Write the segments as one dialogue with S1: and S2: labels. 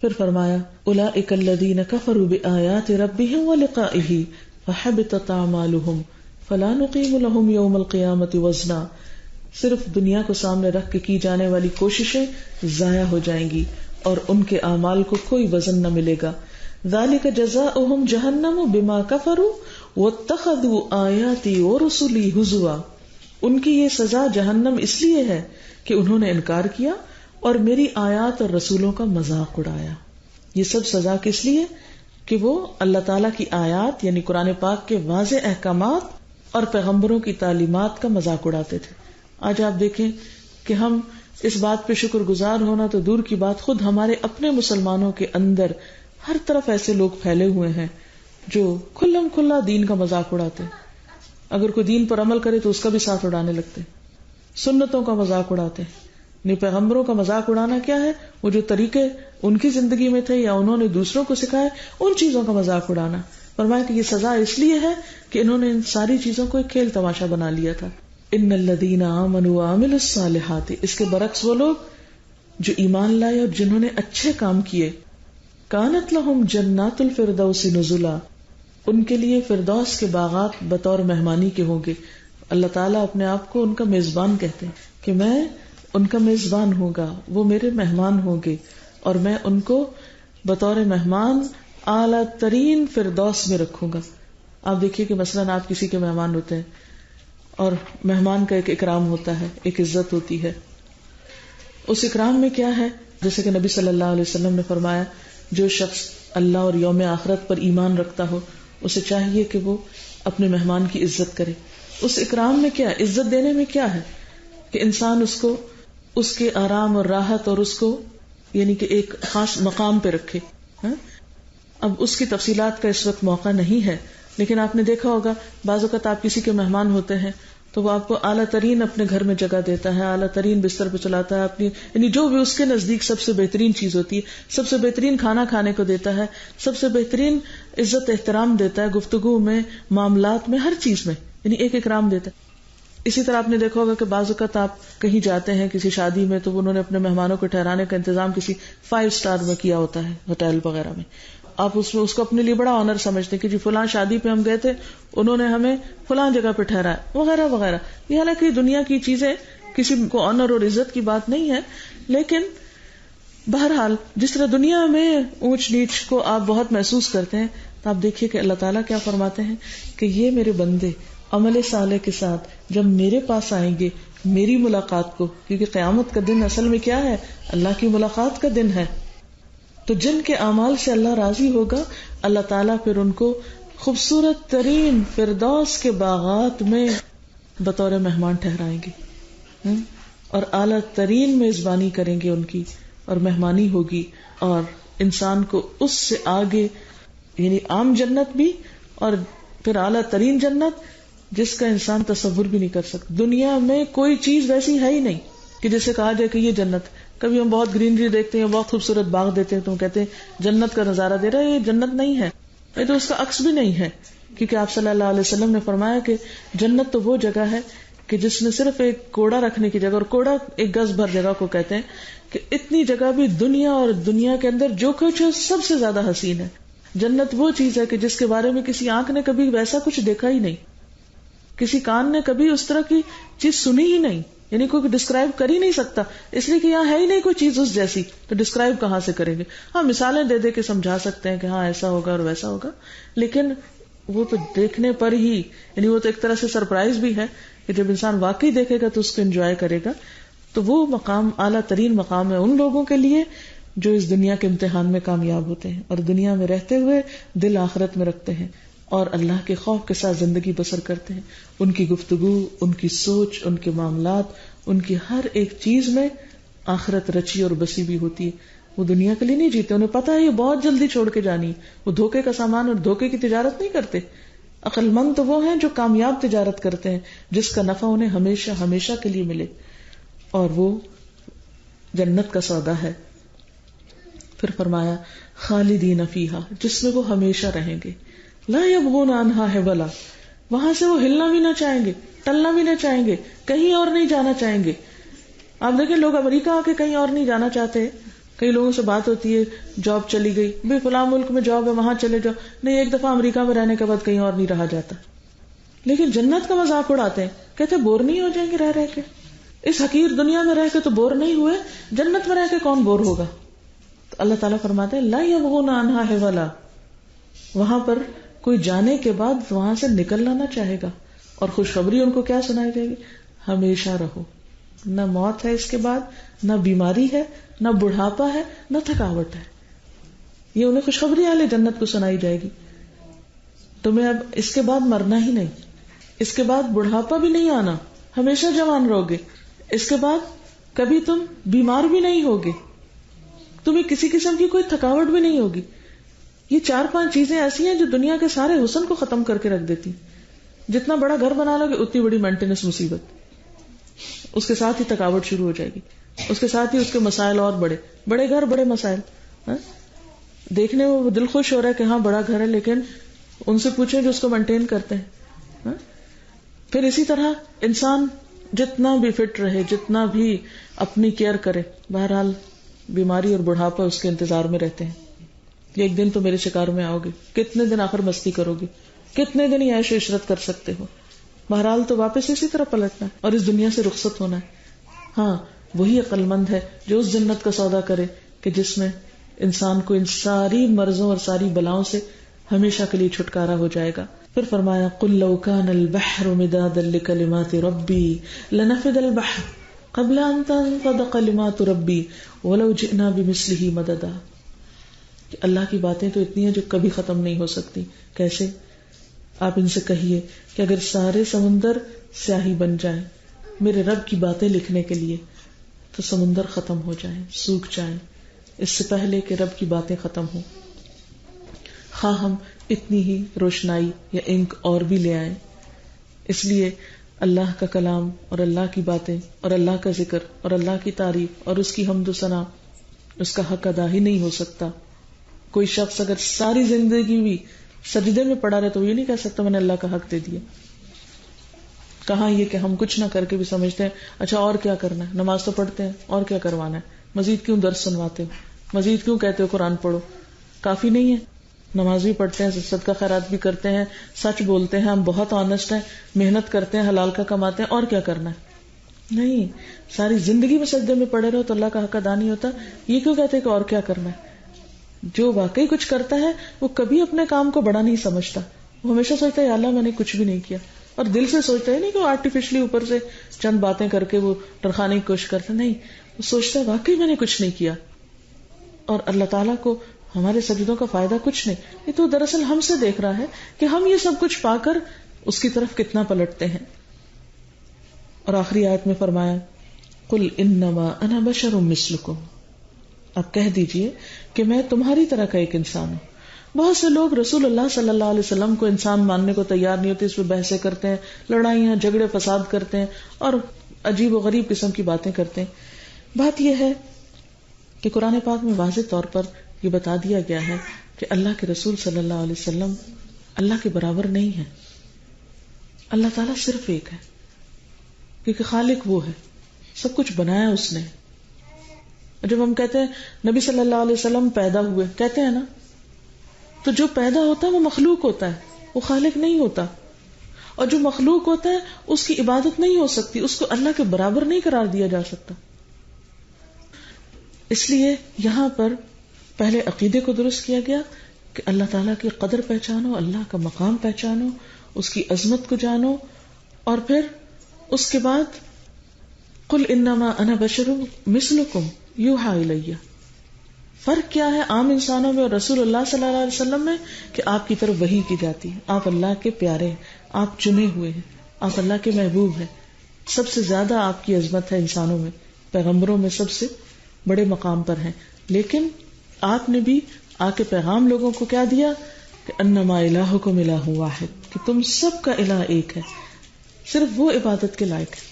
S1: پھر فرمایا اولئک الذین کفروا بآیات ربہم ولقائہ فحبطت اعمالہم فلا نقیم لہم یوم القیامۃ وزنا. صرف دنیا کو سامنے رکھ کے کی جانے والی کوششیں ضائع ہو جائیں گی اور ان کے اعمال کو کوئی وزن نہ ملے گا. ذالک جزاؤہم جہنم بما کفروا واتخذوا آیاتی ورسلی ہزوا. ان کی یہ سزا جہنم اس لیے ہے کہ انہوں نے انکار کیا اور میری آیات اور رسولوں کا مذاق اڑایا. یہ سب سزا کس لیے؟ کہ وہ اللہ تعالیٰ کی آیات یعنی قرآن پاک کے واضح احکامات اور پیغمبروں کی تعلیمات کا مذاق اڑاتے تھے. آج آپ دیکھیں کہ ہم اس بات پہ شکر گزار ہونا تو دور کی بات، خود ہمارے اپنے مسلمانوں کے اندر ہر طرف ایسے لوگ پھیلے ہوئے ہیں جو کھلم کھلا دین کا مذاق اڑاتے ہیں. اگر کوئی دین پر عمل کرے تو اس کا بھی ساتھ اڑانے لگتے ہیں، سنتوں کا مذاق اڑاتے ہیں. نہیں، پیغمبروں کا مذاق اڑانا کیا ہے؟ وہ جو طریقے ان کی زندگی میں تھے یا انہوں نے دوسروں کو سکھائے ان چیزوں کا مذاق اڑانا. فرمایا کہ یہ سزا اس لیے ہے کہ انہوں نے ان ساری چیزوں کو ایک کھیل تماشا بنا لیا تھا. ان الذین آمنوا وعملوا الصالحات، اس کے برعکس وہ لوگ جو ایمان لائے اور جنہوں نے اچھے کام کیے، کانت لہم جنات الفردوس نزلا، ان کے لیے فردوس کے باغات بطور مہمانی کے ہوں گے. اللہ تعالیٰ اپنے آپ کو ان کا میزبان کہتے ہیں کہ میں ان کا میزبان ہوں گا، وہ میرے مہمان ہوں گے اور میں ان کو بطور مہمان اعلیٰ ترین فردوس میں رکھوں گا. آپ دیکھیے کہ مثلاً آپ کسی کے مہمان ہوتے ہیں اور مہمان کا ایک اکرام ہوتا ہے، ایک عزت ہوتی ہے. اس اکرام میں کیا ہے؟ جیسے کہ نبی صلی اللہ علیہ وسلم نے فرمایا جو شخص اللہ اور یوم آخرت پر ایمان رکھتا ہو اسے چاہیے کہ وہ اپنے مہمان کی عزت کرے. اس اکرام میں کیا، عزت دینے میں کیا ہے کہ انسان اس کو اس کے آرام اور راحت اور اس کو یعنی کہ ایک خاص مقام پہ رکھے. اب اس کی تفصیلات کا اس وقت موقع نہیں ہے، لیکن آپ نے دیکھا ہوگا بعض اوقات آپ کسی کے مہمان ہوتے ہیں تو وہ آپ کو اعلیٰ ترین اپنے گھر میں جگہ دیتا ہے، اعلیٰ ترین بستر پہ چلاتا ہے، اپنی یعنی جو بھی اس کے نزدیک سب سے بہترین چیز ہوتی ہے، سب سے بہترین کھانا کھانے کو دیتا ہے، سب سے بہترین عزت احترام دیتا ہے، گفتگو میں، معاملات میں، ہر چیز میں یعنی ایک اکرام دیتا ہے. اسی طرح آپ نے دیکھا ہوگا کہ بعض اوقات آپ کہیں جاتے ہیں کسی شادی میں تو انہوں نے اپنے مہمانوں کو ٹھہرانے کا انتظام کسی 5 اسٹار میں کیا ہوتا ہے، ہوٹل وغیرہ میں. آپ اس میں اس کو اپنے لیے بڑا آنر سمجھتے ہیں کہ جی فلاں شادی پہ ہم گئے تھے، انہوں نے ہمیں فلاں جگہ پہ ٹھہرایا وغیرہ وغیرہ. یہ حالانکہ دنیا کی چیزیں کسی کو آنر اور عزت کی بات نہیں ہے، لیکن بہرحال جس طرح دنیا میں اونچ نیچ کو آپ بہت محسوس کرتے ہیں تو آپ دیکھیے کہ اللہ تعالیٰ کیا فرماتے ہیں کہ یہ میرے بندے عمل صالح کے ساتھ جب میرے پاس آئیں گے میری ملاقات کو، کیونکہ قیامت کا دن اصل میں کیا ہے؟ اللہ کی ملاقات کا دن ہے. تو جن کے اعمال سے اللہ راضی ہوگا اللہ تعالیٰ پھر ان کو خوبصورت ترین فردوس کے باغات میں بطور مہمان ٹھہرائیں گے اور اعلیٰ ترین میزبانی کریں گے ان کی، اور مہمانی ہوگی اور انسان کو اس سے آگے یعنی عام جنت بھی اور پھر اعلیٰ ترین جنت جس کا انسان تصور بھی نہیں کر سکتا. دنیا میں کوئی چیز ویسی ہے ہی نہیں کہ جسے کہا جائے کہ یہ جنت. کبھی ہم بہت گرینری دیکھتے ہیں، بہت خوبصورت باغ دیتے ہیں تو ہم کہتے ہیں جنت کا نظارہ دے رہا ہے، یہ جنت نہیں ہے، یہ تو اس کا عکس بھی نہیں ہے. کیونکہ آپ صلی اللہ علیہ وسلم نے فرمایا کہ جنت تو وہ جگہ ہے کہ جس میں صرف ایک کوڑا رکھنے کی جگہ، اور کوڑا ایک گز بھر جگہ کو کہتے ہیں، کہ اتنی جگہ بھی دنیا اور دنیا کے اندر جو کچھ ہے سب سے زیادہ حسین ہے. جنت وہ چیز ہے کہ جس کے بارے میں کسی آنکھ نے کبھی ویسا کچھ دیکھا ہی نہیں، کسی کان نے کبھی اس طرح کی چیز سنی ہی نہیں، یعنی کوئی ڈسکرائب کر ہی نہیں سکتا، اس لیے کہ یہاں ہے ہی نہیں کوئی چیز اس جیسی، تو ڈسکرائب کہاں سے کریں گے؟ ہاں مثالیں دے دے کے سمجھا سکتے ہیں کہ ہاں ایسا ہوگا اور ویسا ہوگا، لیکن وہ تو دیکھنے پر ہی یعنی وہ تو ایک طرح سے سرپرائز بھی ہے کہ جب انسان واقعی دیکھے گا تو اس کو انجوائے کرے گا. تو وہ مقام اعلیٰ ترین مقام ہے ان لوگوں کے لیے جو اس دنیا کے امتحان میں کامیاب ہوتے ہیں اور دنیا میں رہتے ہوئے دل آخرت میں رکھتے ہیں اور اللہ کے خوف کے ساتھ زندگی بسر کرتے ہیں. ان کی گفتگو، ان کی سوچ، ان کے معاملات، ان کی ہر ایک چیز میں آخرت رچی اور بسی بھی ہوتی ہے. وہ دنیا کے لیے نہیں جیتے، انہیں پتا ہے یہ بہت جلدی چھوڑ کے جانی ہے. وہ دھوکے کا سامان اور دھوکے کی تجارت نہیں کرتے. عقل مند تو وہ ہیں جو کامیاب تجارت کرتے ہیں جس کا نفع انہیں ہمیشہ ہمیشہ کے لیے ملے، اور وہ جنت کا سودا ہے. پھر فرمایا خالدین فیہا، جس میں وہ ہمیشہ رہیں گے. لا یبغون عنہا حولا، وہاں سے وہ ہلنا بھی نہ چاہیں گے، ٹلنا بھی نہ چاہیں گے، کہیں اور نہیں جانا چاہیں گے. آپ دیکھیں لوگ امریکہ آ کے کہیں اور نہیں جانا چاہتے، کئی لوگوں سے بات ہوتی ہے جاب چلی گئی، بھائی فلاں ملک میں جاب ہے وہاں چلے جاؤ، نہیں ایک دفعہ امریکہ میں رہنے کے بعد کہیں اور نہیں رہا جاتا. لیکن جنت کا مذاق اڑاتے ہیں، کہتے بور نہیں ہو جائیں گے رہ رہ کے؟ اس حقیر دنیا میں رہ کے تو بور نہیں ہوئے، جنت میں رہ کے کون بور ہوگا؟ تو اللہ تعالیٰ فرماتے ہیں لا یبغون عنہا حولا، وہاں پر کوئی جانے کے بعد وہاں سے نکلنا نہ چاہے گا. اور خوشخبری ان کو کیا سنائی جائے گی؟ ہمیشہ رہو، نہ موت ہے اس کے بعد، نہ بیماری ہے، نہ بڑھاپا ہے، نہ تھکاوٹ ہے. یہ انہیں خوشخبری اہل جنت کو سنائی جائے گی. تمہیں اب اس کے بعد مرنا ہی نہیں، اس کے بعد بڑھاپا بھی نہیں آنا، ہمیشہ جوان رہو گے. اس کے بعد کبھی تم بیمار بھی نہیں ہوگے، تمہیں کسی قسم کی کوئی تھکاوٹ بھی نہیں ہوگی. یہ 4-5 چیزیں ایسی ہیں جو دنیا کے سارے حسن کو ختم کر کے رکھ دیتی. جتنا بڑا گھر بنا لو گے اتنی بڑی مینٹیننس مصیبت، اس کے ساتھ ہی تھکاوٹ شروع ہو جائے گی، اس کے ساتھ ہی اس کے مسائل اور بڑے گھر بڑے مسائل. دیکھنے میں وہ دل خوش ہو رہا ہے کہ ہاں بڑا گھر ہے، لیکن ان سے پوچھیں جو اس کو مینٹین کرتے ہیں. پھر اسی طرح انسان جتنا بھی فٹ رہے، جتنا بھی اپنی کیئر کرے، بہرحال بیماری اور بڑھاپا اس کے انتظار میں رہتے ہیں. ایک دن تو میرے شکار میں آؤ گے، کتنے دن آخر مستی کرو گے، کتنے دن ہی عیش و عشرت کر سکتے ہو. بہرحال تو واپس اسی طرح پلٹنا ہے اور اس دنیا سے رخصت ہونا ہے. ہاں وہی عقل مند ہے جو اس جنت کا سودا کرے کہ جس میں انسان کو ان ساری مرضوں اور ساری بلاؤں سے ہمیشہ کے لیے چھٹکارا ہو جائے گا. پھر فرمایا قل لو كان البحر مدادا لكلمات ربي لنفد البحر قبل ان تنفد كلمات ربي ولو جئنا بمثله مددا. اللہ کی باتیں تو اتنی ہیں جو کبھی ختم نہیں ہو سکتی. کیسے؟ آپ ان سے کہیے کہ اگر سارے سمندر سیاہی بن جائیں میرے رب کی باتیں لکھنے کے لیے تو سمندر ختم ہو جائیں، سوکھ جائیں، اس سے پہلے کہ رب کی باتیں ختم ہوں. خواہ ہم اتنی ہی روشنائی یا انک اور بھی لے آئیں. اس لیے اللہ کا کلام اور اللہ کی باتیں اور اللہ کا ذکر اور اللہ کی تعریف اور اس کی حمد و ثنا اس کا حق ادا ہی نہیں ہو سکتا. کوئی شخص اگر ساری زندگی بھی سجدے میں پڑا رہے تو یہ نہیں کہہ سکتا میں نے اللہ کا حق دے دیا. کہاں یہ کہ ہم کچھ نہ کر کے بھی سمجھتے ہیں اچھا اور کیا کرنا ہے، نماز تو پڑھتے ہیں اور کیا کروانا ہے، مزید کیوں درس سنواتے ہو، مزید کیوں کہتے ہو قرآن پڑھو. کافی نہیں ہے؟ نماز بھی پڑھتے ہیں، صدقہ خیرات بھی کرتے ہیں، سچ بولتے ہیں، ہم بہت آنےسٹ ہیں، محنت کرتے ہیں، حلال کا کماتے ہیں، اور کیا کرنا ہے؟ نہیں. ساری زندگی میں سجدے میں پڑے رہو تو اللہ کا حق ادا نہیں ہوتا. یہ کیوں کہتے کہ اور کیا کرنا ہے؟ جو واقعی کچھ کرتا ہے وہ کبھی اپنے کام کو بڑا نہیں سمجھتا، وہ ہمیشہ سوچتا ہے یا اللہ میں نے کچھ بھی نہیں کیا. اور دل سے سوچتا ہے نہیں کہ وہ آرٹیفیشلی اوپر سے چند باتیں کر کے وہ ٹرکھانے کی کوشش کرتا، نہیں، وہ سوچتا ہے واقعی میں نے کچھ نہیں کیا. اور اللہ تعالیٰ کو ہمارے سجدوں کا فائدہ کچھ نہیں. یہ تو دراصل ہم سے دیکھ رہا ہے کہ ہم یہ سب کچھ پا کر اس کی طرف کتنا پلٹتے ہیں. اور آخری آیت میں فرمایا قل انما انا بشر مثلکم، اب کہہ دیجئے کہ میں تمہاری طرح کا ایک انسان ہوں. بہت سے لوگ رسول اللہ صلی اللہ علیہ وسلم کو انسان ماننے کو تیار نہیں ہوتے، اس پہ بحثیں کرتے ہیں، لڑائیاں جھگڑے فساد کرتے ہیں اور عجیب و غریب قسم کی باتیں کرتے ہیں. بات یہ ہے کہ قرآن پاک میں واضح طور پر یہ بتا دیا گیا ہے کہ اللہ کے رسول صلی اللہ علیہ وسلم اللہ کے برابر نہیں ہے. اللہ تعالیٰ صرف ایک ہے، کیونکہ خالق وہ ہے، سب کچھ بنایا اس نے. جب ہم کہتے ہیں نبی صلی اللہ علیہ وسلم پیدا ہوئے، کہتے ہیں نا، تو جو پیدا ہوتا ہے وہ مخلوق ہوتا ہے، وہ خالق نہیں ہوتا. اور جو مخلوق ہوتا ہے اس کی عبادت نہیں ہو سکتی، اس کو اللہ کے برابر نہیں قرار دیا جا سکتا. اس لیے یہاں پر پہلے عقیدے کو درست کیا گیا کہ اللہ تعالیٰ کی قدر پہچانو، اللہ کا مقام پہچانو، اس کی عظمت کو جانو، اور پھر اس کے بعد قل انما انا بشر مثلکم یوحی الی. فرق کیا ہے عام انسانوں میں اور رسول اللہ صلی اللہ علیہ وسلم میں؟ کہ آپ کی طرف وحی کی جاتی ہے، آپ اللہ کے پیارے ہیں، آپ چنے ہوئے ہیں، آپ اللہ کے محبوب ہیں. سب سے زیادہ آپ کی عظمت ہے انسانوں میں، پیغمبروں میں سب سے بڑے مقام پر ہیں. لیکن آپ نے بھی آ کے پیغام لوگوں کو کیا دیا کہ انما الہکم الہ واحد، کہ تم سب کا الہ ایک ہے، صرف وہ عبادت کے لائق ہے.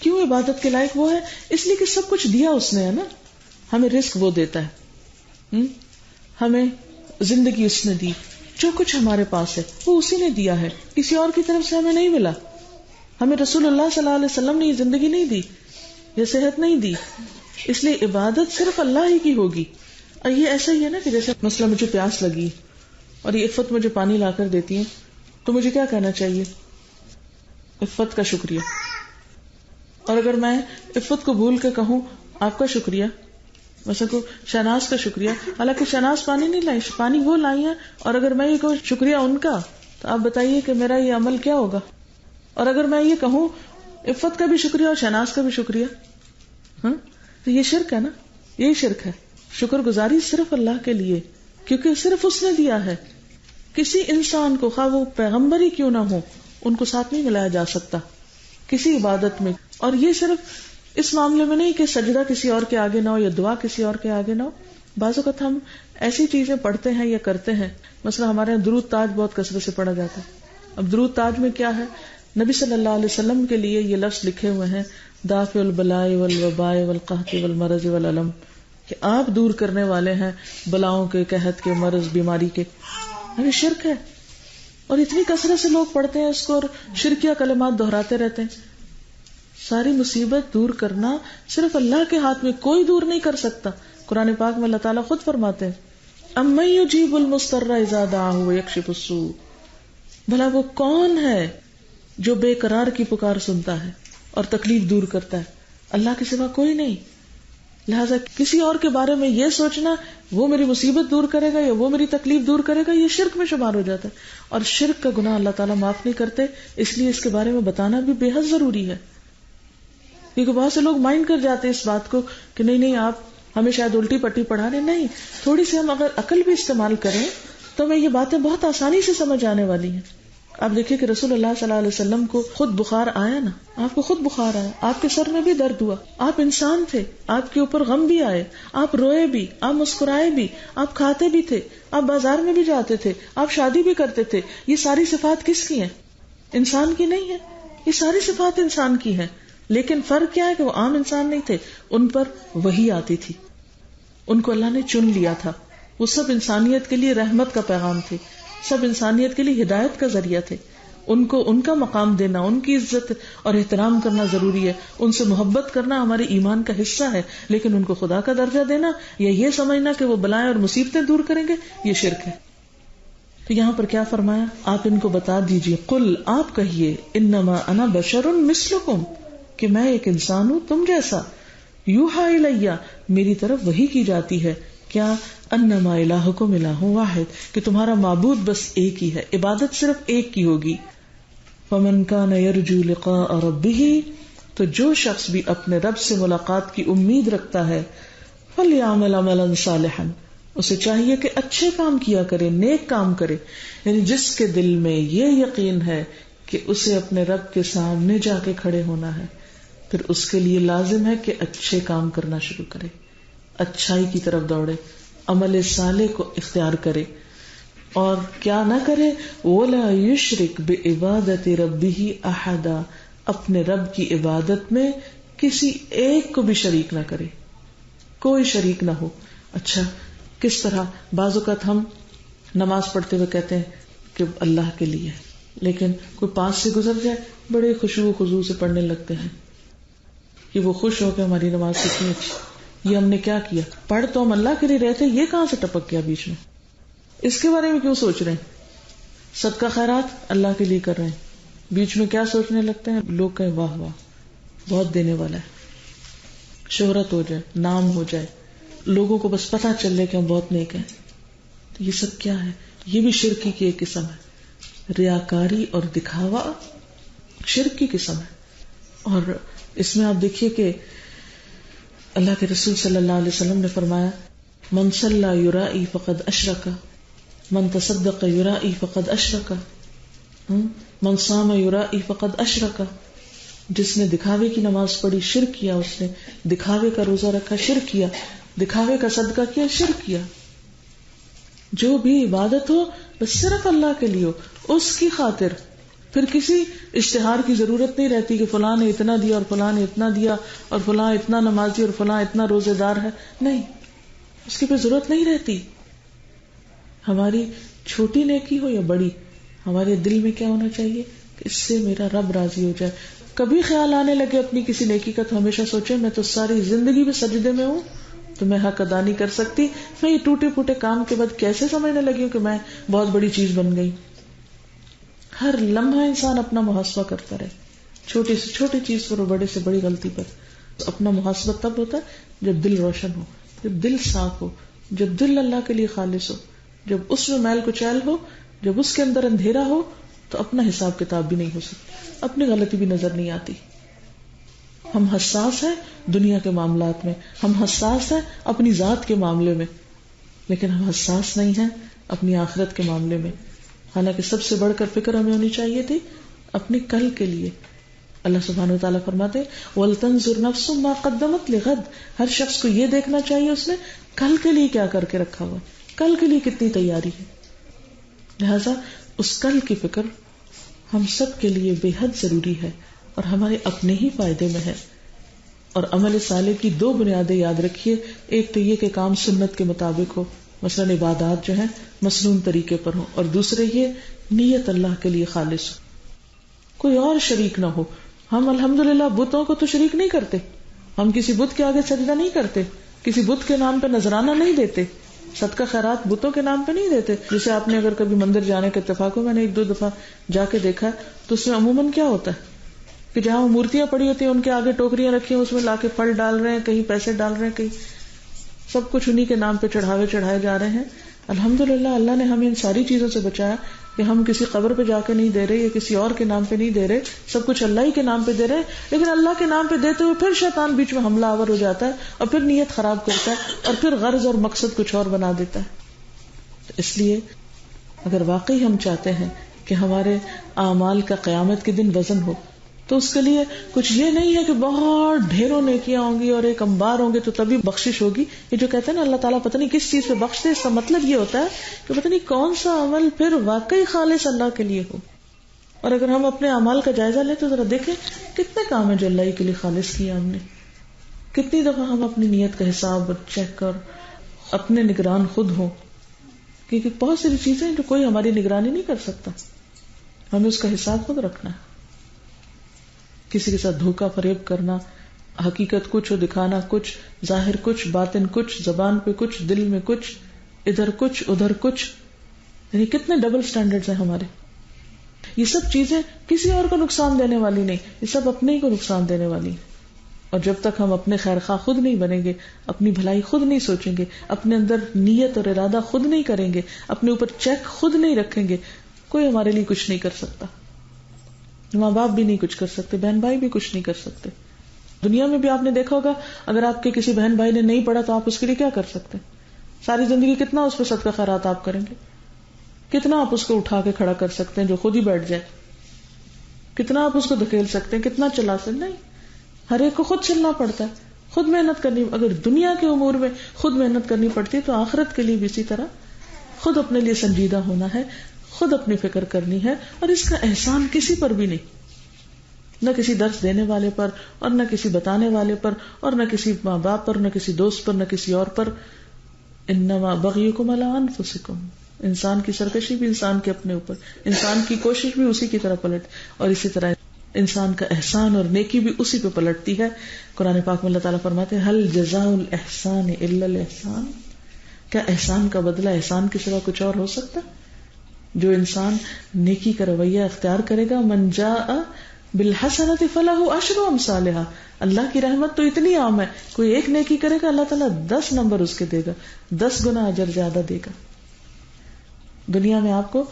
S1: کیوں عبادت کے لائق وہ ہے؟ اس لیے کہ سب کچھ دیا اس نے ہے نا. ہمیں رزق وہ دیتا ہے، ہمیں زندگی اس نے دی، جو کچھ ہمارے پاس ہے وہ اسی نے دیا ہے، کسی اور کی طرف سے ہمیں نہیں ملا. ہمیں رسول اللہ صلی اللہ علیہ وسلم نے یہ زندگی نہیں دی، یہ صحت نہیں دی، اس لیے عبادت صرف اللہ ہی کی ہوگی. اور یہ ایسا ہی ہے نا کہ جیسے مثلا مجھے پیاس لگی اور یہ عفت مجھے پانی لا کر دیتی ہے تو مجھے کیا کہنا چاہیے؟ عفت کا شکریہ. اور اگر میں عفت کو بھول کے کہوں آپ کا شکریہ، مثلا کو شہناز کا شکریہ، حالانکہ شہناز پانی نہیں لائی، پانی وہ لائی ہے، اور اگر میں یہ کہوں شکریہ ان کا، تو آپ بتائیے کہ میرا یہ عمل کیا ہوگا؟ اور اگر میں یہ کہوں عفت کا بھی شکریہ اور شہناز کا بھی شکریہ، تو یہ شرک ہے نا. یہی شرک ہے. شکر گزاری صرف اللہ کے لیے، کیونکہ صرف اس نے دیا ہے. کسی انسان کو، خواہ وہ پیغمبر ہی کیوں نہ ہو، ان کو ساتھ نہیں ملایا جا سکتا کسی عبادت میں. اور یہ صرف اس معاملے میں نہیں کہ سجدہ کسی اور کے آگے نہ ہو یا دعا کسی اور کے آگے نہ ہو. بعض اوقات ہم ایسی چیزیں پڑھتے ہیں یا کرتے ہیں، مثلا ہمارے یہاں درود تاج بہت کثرت سے پڑھا جاتا ہے. اب درود تاج میں کیا ہے؟ نبی صلی اللہ علیہ وسلم کے لیے یہ لفظ لکھے ہوئے ہیں، دافع البلاء والوباء والقحط والمرض والالم، کہ آپ دور کرنے والے ہیں بلاؤں کے، قحط کے، مرض، بیماری کے. یہ شرک ہے، اور اتنی کثرت سے لوگ پڑھتے ہیں اس کو اور شرکیہ کلمات دہراتے رہتے ہیں. ساری مصیبت دور کرنا صرف اللہ کے ہاتھ میں، کوئی دور نہیں کر سکتا. قرآن پاک میں اللہ تعالیٰ خود فرماتے ہیں اَمَّن يُجِيبُ الْمُضْطَرَّ إِذَا دَعَاهُ وَيَكْشِفُ السُّوءَ، بھلا وہ کون ہے جو بے قرار کی پکار سنتا ہے اور تکلیف دور کرتا ہے؟ اللہ کے سوا کوئی نہیں. لہذا کسی اور کے بارے میں یہ سوچنا وہ میری مصیبت دور کرے گا یا وہ میری تکلیف دور کرے گا، یہ شرک میں شمار ہو جاتا ہے. اور شرک کا گناہ اللہ تعالیٰ معاف نہیں کرتے، اس لیے اس کے بارے میں بتانا بھی بے حد ضروری ہے. کیونکہ بہت سے لوگ مائنڈ کر جاتے ہیں اس بات کو کہ نہیں آپ ہمیں شاید الٹی پٹی پڑھا رہے. نہیں، تھوڑی سی ہم اگر عقل بھی استعمال کریں تو ہمیں یہ باتیں بہت آسانی سے سمجھ آنے والی ہیں. آپ دیکھیں کہ رسول اللہ صلی اللہ علیہ وسلم کو خود بخار آیا نا، آپ کو خود بخار آیا، آپ کے سر میں بھی درد ہوا، آپ انسان تھے، آپ کے اوپر غم بھی آئے، آپ روئے بھی، آپ مسکرائے بھی، آپ کھاتے بھی تھے، آپ بازار میں بھی جاتے تھے، آپ شادی بھی کرتے تھے. یہ ساری صفات کس کی ہیں؟ انسان کی نہیں ہے. یہ ساری صفات انسان کی ہیں، لیکن فرق کیا ہے کہ وہ عام انسان نہیں تھے، ان پر وحی آتی تھی، ان کو اللہ نے چن لیا تھا. وہ سب انسانیت کے لیے رحمت کا پیغام تھے، سب انسانیت کے لیے ہدایت کا ذریعہ تھے. ان کو ان کا مقام دینا، ان کی عزت اور احترام کرنا ضروری ہے. ان سے محبت کرنا ہمارے ایمان کا حصہ ہے، لیکن ان کو خدا کا درجہ دینا یا یہ سمجھنا کہ وہ بلائیں اور مصیبتیں دور کریں گے، یہ شرک ہے. تو یہاں پر کیا فرمایا؟ آپ ان کو بتا دیجئے، قل، آپ کہیے، انما انا بشر مثلکم، کہ میں ایک انسان ہوں تم جیسا. یوحی الیہ، میری طرف وحی کی جاتی ہے. کیا؟ انما الہکم الہ واحد، کہ تمہارا معبود بس ایک ہی ہے، عبادت صرف ایک کی ہوگی. فمن کان یرجو لقاء ربہ، تو جو شخص بھی اپنے رب سے ملاقات کی امید رکھتا ہے، فلیعمل عملا صالحا، اسے چاہیے کہ اچھے کام کیا کرے، نیک کام کرے. یعنی جس کے دل میں یہ یقین ہے کہ اسے اپنے رب کے سامنے جا کے کھڑے ہونا ہے، پھر اس کے لیے لازم ہے کہ اچھے کام کرنا شروع کرے، اچھائی کی طرف دوڑے، عمل صالح کو اختیار کرے. اور کیا نہ کرے؟ وَلَا يُشْرِكْ بِعِبَادَةِ رَبِّهِ أَحَدًا، اپنے رب کی عبادت میں کسی ایک کو بھی شریک نہ کرے، کوئی شریک نہ ہو. اچھا، کس طرح؟ بعض اوقات ہم نماز پڑھتے ہوئے کہتے ہیں کہ اللہ کے لیے، لیکن کوئی پاس سے گزر جائے بڑے خشوع و خضوع سے پڑھنے لگتے ہیں کہ وہ خوش ہو کے ہماری نماز کتنی اچھی. یہ ہم نے کیا کیا؟ پڑھ تو ہم اللہ کے لیے رہتے، یہ کہاں سے ٹپک گیا بیچ میں؟ اس کے بارے میں کیوں سوچ رہے ہیں؟ صدقہ خیرات اللہ کے لیے کر رہے ہیں، بیچ میں کیا سوچنے لگتے ہیں؟ لوگ کہیں واہ واہ بہت دینے والا ہے، شہرت ہو جائے، نام ہو جائے، لوگوں کو بس پتہ چل جائے کہ ہم بہت نیک ہیں. تو یہ سب کیا ہے؟ یہ بھی شرکی کی ایک قسم ہے. ریاکاری اور دکھاوا شرک کی قسم ہے. اور اس میں آپ دیکھیے کہ اللہ کے رسول صلی اللہ علیہ وسلم نے فرمایا، من صلی یرائی فقد اشرک، من تصدق یرائی فقد اشرک، من صام یرائی فقد اشرک. جس نے دکھاوے کی نماز پڑھی شرک کیا، اس نے دکھاوے کا روزہ رکھا شرک کیا، دکھاوے کا صدقہ کیا شرک کیا. جو بھی عبادت ہو بس صرف اللہ کے لیے ہو، اس کی خاطر، پھر کسی اشتہار کی ضرورت نہیں رہتی کہ فلاں نے اتنا دیا اور فلاں نے اتنا دیا اور فلاں اتنا نمازی اور فلاں اتنا روزے دار ہے. نہیں، اس کی پھر ضرورت نہیں رہتی. ہماری چھوٹی نیکی ہو یا بڑی، ہمارے دل میں کیا ہونا چاہیے کہ اس سے میرا رب راضی ہو جائے. کبھی خیال آنے لگے اپنی کسی نیکی کا تو ہمیشہ سوچے میں تو ساری زندگی میں سجدے میں ہوں تو میں حق ادا نہیں کر سکتی، میں یہ ٹوٹے پھوٹے کام کے بعد کیسے سمجھنے لگی ہوں کہ میں بہت بڑی چیز بن گئی. ہر لمحہ انسان اپنا محاسبہ کرتا رہے، چھوٹی سے چھوٹی چیز پر اور بڑے سے بڑی غلطی پر. تو اپنا محاسبہ تب ہوتا ہے جب دل روشن ہو، جب دل صاف ہو، جب دل اللہ کے لیے خالص ہو، جب اس میں میل کچیل ہو، جب اس کے اندر اندھیرا ہو تو اپنا حساب کتاب بھی نہیں ہو سکتا، اپنی غلطی بھی نظر نہیں آتی. ہم حساس ہیں دنیا کے معاملات میں، ہم حساس ہیں اپنی ذات کے معاملے میں، لیکن ہم حساس نہیں ہیں اپنی آخرت کے معاملے میں. حالانکہ سب سے بڑھ کر فکر ہمیں ہونی چاہیے تھی اپنی کل کے لیے. اللہ سبحانہ وتعالیٰ فرماتے وَلْتَنْظُرْ نَفْسٌ مَا قَدَّمَتْ لِغَدٍ، ہر شخص کو یہ دیکھنا چاہیے اس نے کل کے لیے کیا کر کے رکھا ہوا، کل کے لیے کتنی تیاری ہے. لہذا اس کل کی فکر ہم سب کے لیے بے حد ضروری ہے اور ہمارے اپنے ہی فائدے میں ہے. اور عمل صالح کی دو بنیادیں یاد رکھیے، ایک تو یہ کہ کام سنت کے مطابق ہو، مثلاً عبادات جو ہیں مسنون طریقے پر ہو، اور دوسرے یہ نیت اللہ کے لیے خالص ہو، کوئی اور شریک نہ ہو. ہم الحمدللہ بتوں کو تو شریک نہیں کرتے، ہم کسی بت کے آگے سجدہ نہیں کرتے، کسی بت کے نام پہ نذرانہ نہیں دیتے، صدقہ خیرات بتوں کے نام پہ نہیں دیتے. جیسے آپ نے اگر کبھی مندر جانے کے اتفاق ہو، میں نے ایک دو دفعہ جا کے دیکھا تو اس میں عموماً کیا ہوتا ہے کہ جہاں وہ مورتیاں پڑی ہوتی ہیں ان کے آگے ٹوکریاں رکھی ہیں، اس میں لا کے پھل ڈال رہے ہیں، کہیں پیسے ڈال رہے ہیں، کہیں سب کچھ انہی کے نام پہ چڑھائے جا رہے ہیں. الحمدللہ اللہ نے ہمیں ان ساری چیزوں سے بچایا کہ ہم کسی قبر پہ جا کے نہیں دے رہے یا کسی اور کے نام پہ نہیں دے رہے، سب کچھ اللہ ہی کے نام پہ دے رہے ہیں. لیکن اللہ کے نام پہ دیتے ہوئے پھر شیطان بیچ میں حملہ آور ہو جاتا ہے اور پھر نیت خراب کرتا ہے اور پھر غرض اور مقصد کچھ اور بنا دیتا ہے. اس لیے اگر واقعی ہم چاہتے ہیں کہ ہمارے اعمال کا قیامت کے دن وزن ہو تو اس کے لیے کچھ یہ نہیں ہے کہ بہت ڈھیروں نیکیاں ہوں گی اور ایک انبار ہوں گے تو تبھی بخشش ہوگی. یہ جو کہتے ہیں نا اللہ تعالیٰ پتہ نہیں کس چیز پہ بخشتے، اس کا مطلب یہ ہوتا ہے کہ پتہ نہیں کون سا عمل پھر واقعی خالص اللہ کے لیے ہو. اور اگر ہم اپنے اعمال کا جائزہ لیں تو ذرا دیکھیں کتنے کام ہیں جو اللہ کے لیے خالص کیا ہم نے. کتنی دفعہ ہم اپنی نیت کا حساب چیک کر اپنے نگران خود ہوں، کیونکہ بہت ساری چیزیں جو کوئی ہماری نگرانی نہیں کر سکتا، ہمیں اس کا حساب خود رکھنا ہے. کسی کے ساتھ دھوکہ فریب کرنا، حقیقت کچھ اور دکھانا کچھ، ظاہر کچھ باطن کچھ، زبان پہ کچھ دل میں کچھ، ادھر کچھ ادھر کچھ، یعنی کتنے ڈبل سٹینڈرڈز ہیں ہمارے. یہ سب چیزیں کسی اور کو نقصان دینے والی نہیں، یہ سب اپنے ہی کو نقصان دینے والی ہیں. اور جب تک ہم اپنے خیر خواہ خود نہیں بنیں گے، اپنی بھلائی خود نہیں سوچیں گے، اپنے اندر نیت اور ارادہ خود نہیں کریں گے، اپنے اوپر چیک خود نہیں رکھیں گے، کوئی ہمارے لیے کچھ نہیں کر سکتا. ماں باپ بھی نہیں کچھ کر سکتے، بہن بھائی بھی کچھ نہیں کر سکتے. دنیا میں بھی آپ نے دیکھا ہوگا اگر آپ کے کسی بہن بھائی نے نہیں پڑھا تو آپ اس کے لیے کیا کر سکتے؟ ساری زندگی کتنا اس پہ صدقہ خیرات آپ کریں گے؟ کتنا آپ اس کو اٹھا کے کھڑا کر سکتے ہیں جو خود ہی بیٹھ جائے؟ کتنا آپ اس کو دھکیل سکتے ہیں؟ کتنا چلا سکتے؟ نہیں، ہر ایک کو خود چلنا پڑتا ہے، خود محنت کرنی. اگر دنیا کے امور میں خود محنت کرنی پڑتی تو آخرت کے لیے بھی اسی طرح خود اپنے لیے سنجیدہ ہونا ہے، خود اپنی فکر کرنی ہے. اور اس کا احسان کسی پر بھی نہیں، نہ کسی درس دینے والے پر اور نہ کسی بتانے والے پر اور نہ کسی ماں باپ پر، نہ کسی دوست پر، نہ کسی اور پر. انما بغیکم علی انفسکم، انسان کی سرکشی بھی انسان کے اپنے اوپر، انسان کی کوشش بھی اسی کی طرح پلٹ، اور اسی طرح انسان کا احسان اور نیکی بھی اسی پہ پلٹتی ہے. قرآن پاک میں اللہ تعالیٰ فرماتے ہیں هل جزاء الاحسان الا الاحسان، کیا احسان کا بدلہ احسان کے سوا کچھ اور ہو سکتا؟ جو انسان نیکی کا رویہ اختیار کرے گا، من جاء بالحسنۃ فلہ عشر امثالھا، اللہ کی رحمت تو اتنی عام ہے، کوئی ایک نیکی کرے گا اللہ تعالیٰ 10 نمبر اس کے دے گا، 10 گنا اجر زیادہ دے گا. دنیا میں آپ کو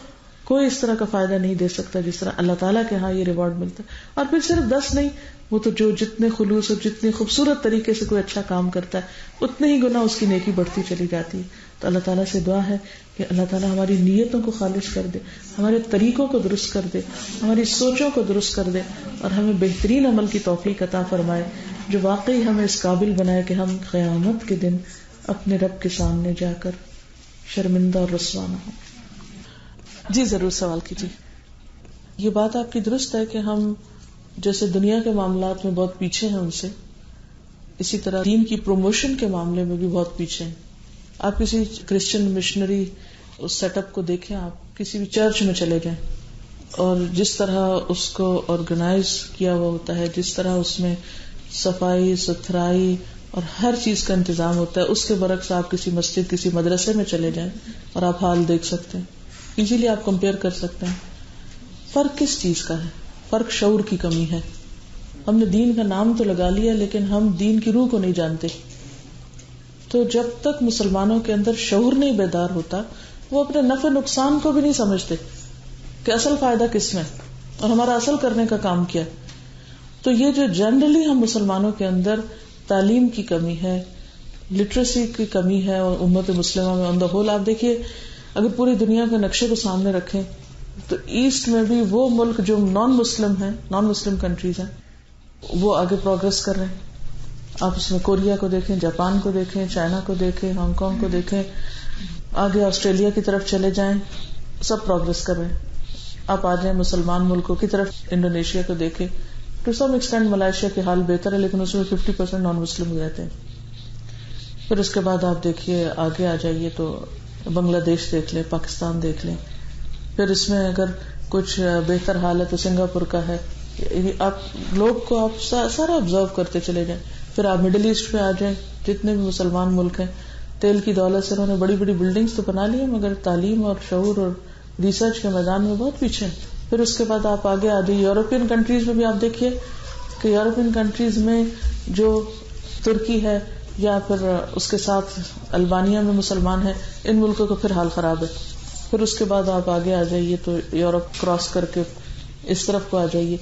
S1: کوئی اس طرح کا فائدہ نہیں دے سکتا جس طرح اللہ تعالیٰ کے ہاں یہ ریوارڈ ملتا ہے. اور پھر صرف 10 نہیں، وہ تو جو جتنے خلوص اور جتنے خوبصورت طریقے سے کوئی اچھا کام کرتا ہے اتنے ہی گنا اس کی نیکی بڑھتی چلی جاتی ہے. تو اللہ تعالیٰ سے دعا ہے کہ اللہ تعالیٰ ہماری نیتوں کو خالص کر دے، ہمارے طریقوں کو درست کر دے، ہماری سوچوں کو درست کر دے، اور ہمیں بہترین عمل کی توفیق عطا فرمائے جو واقعی ہمیں اس قابل بنائے کہ ہم قیامت کے دن اپنے رب کے سامنے جا کر شرمندہ اور رسوا نہ ہوں. جی ضرور سوال کیجیے. یہ بات آپ کی درست ہے کہ ہم جیسے دنیا کے معاملات میں بہت پیچھے ہیں ان سے، اسی طرح دین کی پروموشن کے معاملے میں بھی بہت پیچھے ہیں. آپ کسی کرسچن مشنری اس سیٹ اپ کو دیکھیں، آپ کسی بھی چرچ میں چلے جائیں، اور جس طرح اس کو آرگنائز کیا ہوا ہوتا ہے، جس طرح اس میں صفائی ستھرائی اور ہر چیز کا انتظام ہوتا ہے، اس کے برعکس آپ کسی مسجد کسی مدرسے میں چلے جائیں اور آپ حال دیکھ سکتے ہیں، ایزیلی آپ کمپیئر کر سکتے ہیں. فرق کس چیز کا ہے؟ فرق شعور کی کمی ہے. ہم نے دین کا نام تو لگا لیا لیکن ہم دین کی روح کو نہیں جانتے. تو جب تک مسلمانوں کے اندر شعور نہیں بیدار ہوتا، وہ اپنے نفع نقصان کو بھی نہیں سمجھتے کہ اصل فائدہ کس میں اور ہمارا اصل کرنے کا کام کیا. تو یہ جو جنرلی ہم مسلمانوں کے اندر تعلیم کی کمی ہے، لٹریسی کی کمی ہے، اور امت مسلمہ میں آن دا ہول آپ دیکھیے، اگر پوری دنیا کے نقشے کو سامنے رکھیں تو ایسٹ میں بھی وہ ملک جو نان مسلم کنٹریز ہیں، وہ آگے پروگرس کر رہے ہیں. آپ اس میں کوریا کو دیکھیں، جاپان کو دیکھیں، چائنا کو دیکھیں، ہانگ کانگ کو دیکھیں، آگے آسٹریلیا کی طرف چلے جائیں، سب پروگرس کر رہے ہیں. آپ آ جائیں مسلمان ملکوں کی طرف، انڈونیشیا کو دیکھیں، ٹو سم ایکسٹینٹ ملائیشیا کے حال بہتر ہے لیکن اس میں 50% نان مسلم رہتے ہیں. پھر اس کے بعد آپ دیکھیے آگے آ جائیے تو بنگلہ دیش دیکھ لیں، پاکستان دیکھ لیں. پھر اس میں اگر کچھ بہتر حال ہے تو سنگاپور کا ہے. آپ لوگ کو آپ سارا آبزرو کرتے چلے جائیں. پھر آپ مڈل ایسٹ میں آ جائیں، جتنے بھی مسلمان ملک ہیں، تیل کی دولت سے انہوں نے بڑی بڑی بلڈنگز تو بنا لی ہیں مگر تعلیم اور شعور اور ریسرچ کے میدان میں بہت پیچھے ہیں. پھر اس کے بعد آپ آگے آ جائیں یورپین کنٹریز میں بھی آپ دیکھیے کہ یورپین کنٹریز میں جو ترکی ہے یا پھر اس کے ساتھ البانیہ میں مسلمان ہیں، ان ملکوں کا پھر حال خراب ہے. پھر اس کے بعد آپ آگے آ جائیے تو یورپ کراس کر کے اس طرف کو آ جائیے.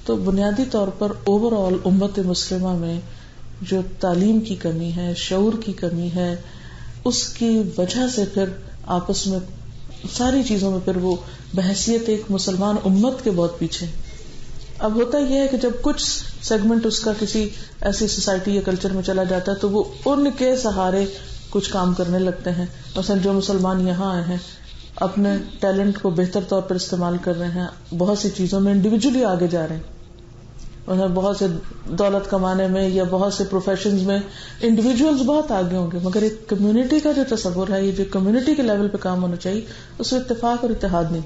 S1: تو بنیادی طور پر اوور آل امت مسلمہ میں جو تعلیم کی کمی ہے، شعور کی کمی ہے، اس کی وجہ سے پھر آپس میں ساری چیزوں میں پھر وہ بحیثیت ایک مسلمان امت کے بہت پیچھے. اب ہوتا یہ ہے کہ جب کچھ سیگمنٹ اس کا کسی ایسی سوسائٹی یا کلچر میں چلا جاتا ہے تو وہ ان کے سہارے کچھ کام کرنے لگتے ہیں. مثلا جو مسلمان یہاں آئے ہیں اپنے ٹیلنٹ کو بہتر طور پر استعمال کر رہے ہیں، بہت سی چیزوں میں انڈیویجلی آگے جا رہے ہیں. بہت سے دولت کمانے میں یا بہت سے پروفیشنز میں انڈیویجولز بہت آگے ہوں گے، مگر ایک کمیونٹی کا جو تصور ہے، یہ جو کمیونٹی کے لیول پہ کام ہونا چاہیے، اس میں اتفاق اور اتحاد نہیں.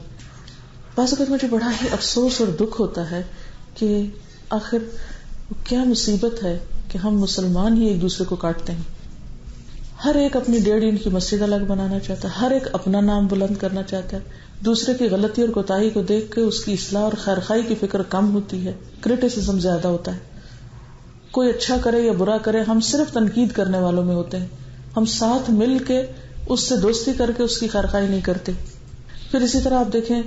S1: بعض اوقات مجھے بڑا ہی افسوس اور دکھ ہوتا ہے کہ آخر کیا مصیبت ہے کہ ہم مسلمان ہی ایک دوسرے کو کاٹتے ہیں. ہر ایک اپنی 1.5 انچ کی مسجد الگ بنانا چاہتا ہے، ہر ایک اپنا نام بلند کرنا چاہتا ہے، دوسرے کی غلطی اور کوتاہی کو دیکھ کے اس کی اصلاح اور خیرخواہی کی فکر کم ہوتی ہے، کرٹیسزم زیادہ ہوتا ہے. کوئی اچھا کرے یا برا کرے، ہم صرف تنقید کرنے والوں میں ہوتے ہیں، ہم ساتھ مل کے اس سے دوستی کر کے اس کی خیرخواہی نہیں کرتے. پھر اسی طرح آپ دیکھیں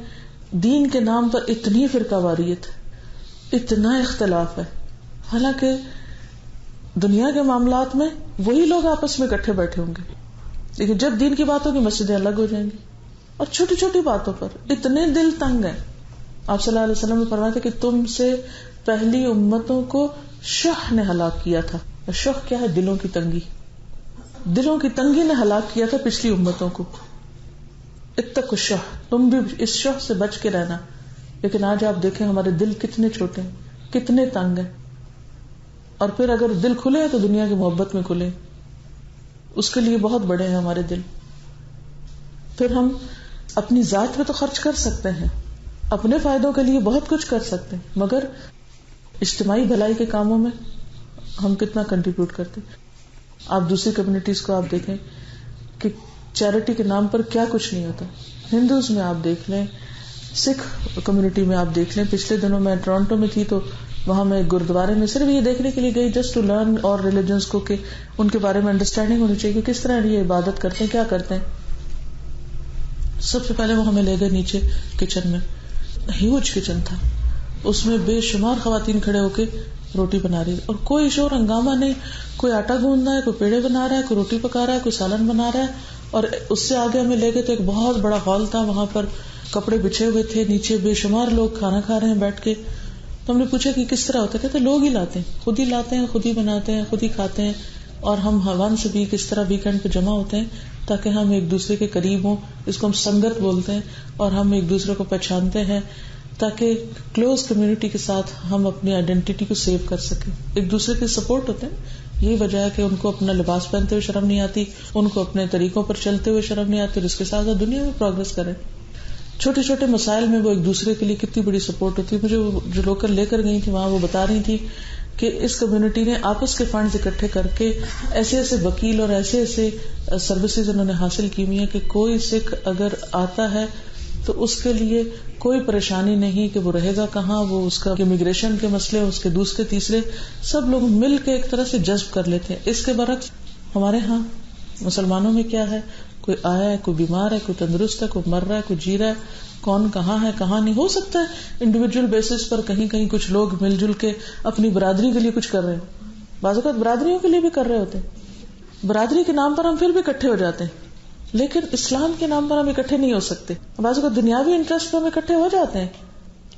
S1: دین کے نام پر اتنی فرقہ واریت، اتنا اختلاف ہے، حالانکہ دنیا کے معاملات میں وہی لوگ آپس میں اکٹھے بیٹھے ہوں گے، لیکن جب دین کی بات ہوگی مسجدیں الگ ہو جائیں گی. اور چھوٹی چھوٹی باتوں پر اتنے دل تنگ ہیں. آپ صلی اللہ علیہ وسلم نے فرمایا تھا کہ تم سے پہلی امتوں کو شح نے ہلاک کیا تھا. شح کیا ہے؟ دلوں کی تنگی. دلوں کی تنگی نے ہلاک کیا تھا پچھلی امتوں کو. اتقوا الشح، تم بھی اس شح سے بچ کے رہنا. لیکن آج آپ دیکھیں ہمارے دل کتنے چھوٹے ہیں، کتنے تنگ ہیں. اور پھر اگر دل کھلے تو دنیا کی محبت میں کھلے، اس کے لیے بہت بڑے ہیں ہمارے دل. پھر ہم اپنی ذات پہ تو خرچ کر سکتے ہیں، اپنے فائدوں کے لیے بہت کچھ کر سکتے ہیں، مگر اجتماعی بھلائی کے کاموں میں ہم کتنا کنٹریبیوٹ کرتے ہیں. آپ دوسری کمیونٹیز کو آپ دیکھیں کہ چیریٹی کے نام پر کیا کچھ نہیں ہوتا. ہندوز میں آپ دیکھ لیں، سکھ کمیونٹی میں آپ دیکھ لیں. پچھلے دنوں میں ٹورانٹو میں تھی تو وہاں میں گردوارے میں صرف یہ دیکھنے کے لیے گئی جسٹ ٹو لرن اور ریلیجنس کو، کہ ان کے بارے میں انڈرسٹینڈنگ ہونی چاہیے کہ کس طرح یہ عبادت کرتے ہیں، کیا کرتے ہیں. سب سے پہلے وہ ہمیں لے گئے نیچے کچن میں، ہیوج کچن تھا، اس میں بے شمار خواتین کھڑے ہو کے روٹی بنا رہی، اور کوئی شور ہنگامہ نہیں. کوئی آٹا گوندھ رہا ہے، کوئی پیڑے بنا رہا ہے، کوئی روٹی پکا رہا ہے، کوئی سالن بنا رہا ہے. اور اس سے آگے ہمیں لے گئے تو ایک بہت بڑا ہال تھا، وہاں پر کپڑے بچھے ہوئے تھے، نیچے بے شمار لوگ کھانا کھا رہے ہیں بیٹھ کے. تو ہم نے پوچھا کہ کس طرح ہوتا ہے؟ کہتے لوگ ہی لاتے ہیں، خود ہی لاتے ہیں، خود ہی بناتے ہیں، خود ہی کھاتے ہیں. اور ہم ہون سے بھی کس طرح ویکینڈ پہ جمع ہوتے ہیں تاکہ ہم ایک دوسرے کے قریب ہوں، اس کو ہم سنگت بولتے ہیں، اور ہم ایک دوسرے کو پہچانتے ہیں تاکہ کلوز کمیونٹی کے ساتھ ہم اپنی آئیڈینٹی کو سیو کر سکیں. ایک دوسرے کے سپورٹ ہوتے ہیں. یہ وجہ ہے کہ ان کو اپنا لباس پہنتے ہوئے شرم نہیں آتی، ان کو اپنے طریقوں پر چلتے ہوئے شرم نہیں آتی، اور اس کے ساتھ دنیا میں پروگرس کریں. چھوٹے چھوٹے مسائل میں وہ ایک دوسرے کے لیے کتنی بڑی سپورٹ ہوتی ہے. مجھے جو لوکل لے کر گئی تھی وہاں وہ بتا رہی تھی کہ اس کمیونٹی نے آپس کے فنڈز اکٹھے کر کے ایسے ایسے وکیل اور ایسے ایسے سروسز انہوں نے حاصل کی ہوئی ہیں کہ کوئی سکھ اگر آتا ہے تو اس کے لیے کوئی پریشانی نہیں کہ وہ رہے گا کہاں. وہ اس کا امیگریشن کے مسئلے, اس کے دوسرے تیسرے سب لوگ مل کے ایک طرح سے جذب کر لیتے ہیں. اس کے برعکس ہمارے ہاں مسلمانوں میں کیا ہے, کوئی آیا ہے, کوئی بیمار ہے, کوئی تندرست ہے, کوئی مر رہا ہے, کوئی جی رہا ہے, کون کہاں ہے کہاں نہیں. ہو سکتا ہے انڈیویجل بیسس پر کہیں کہیں کچھ لوگ مل جل کے اپنی برادری کے لیے کچھ کر رہے ہو, بعض اوقات برادریوں کے لیے بھی کر رہے ہوتے ہیں. برادری کے نام پر ہم پھر بھی اکٹھے ہو جاتے ہیں, لیکن اسلام کے نام پر ہم اکٹھے نہیں ہو سکتے. بعض اوقات دنیاوی انٹرسٹ پر ہم اکٹھے ہو جاتے ہیں,